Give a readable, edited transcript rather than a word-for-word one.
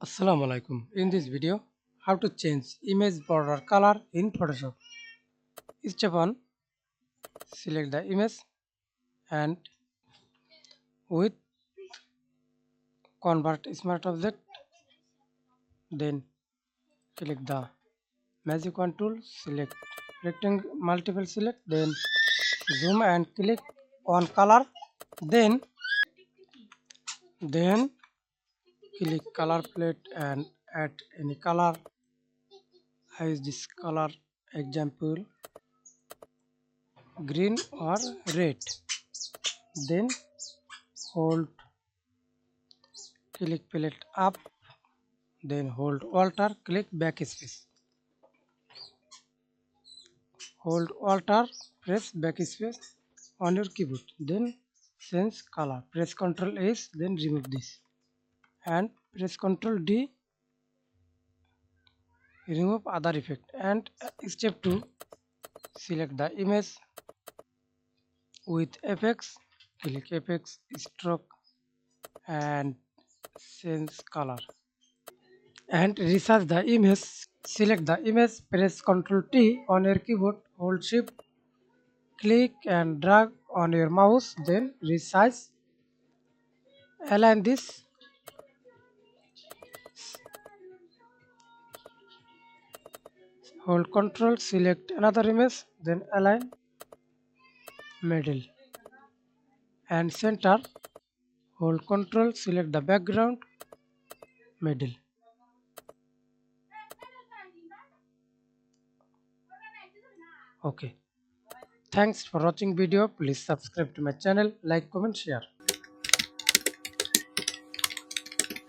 Assalamu alaikum. In this video, how to change image border color in Photoshop. Step 1. Select the image and with convert smart object, then click the magic wand tool, select rectangle multiple select, then zoom and click on color, then then click color palette and add any color. I use this color example green or red, then hold click palette up, then hold Alt, click backspace, hold Alt, press backspace on your keyboard, then change color, press Ctrl S, then remove this and press Ctrl D, remove other effect. And step 2, select the image with effects, click effects, stroke and change color and resize the image. Select the image, press Ctrl T on your keyboard, hold Shift, click and drag on your mouse, then resize. Align this, hold Ctrl, select another image, then align middle and center. Hold Ctrl, select the background, middle. Okay. Thanks for watching video. Please subscribe to my channel, like, comment, share.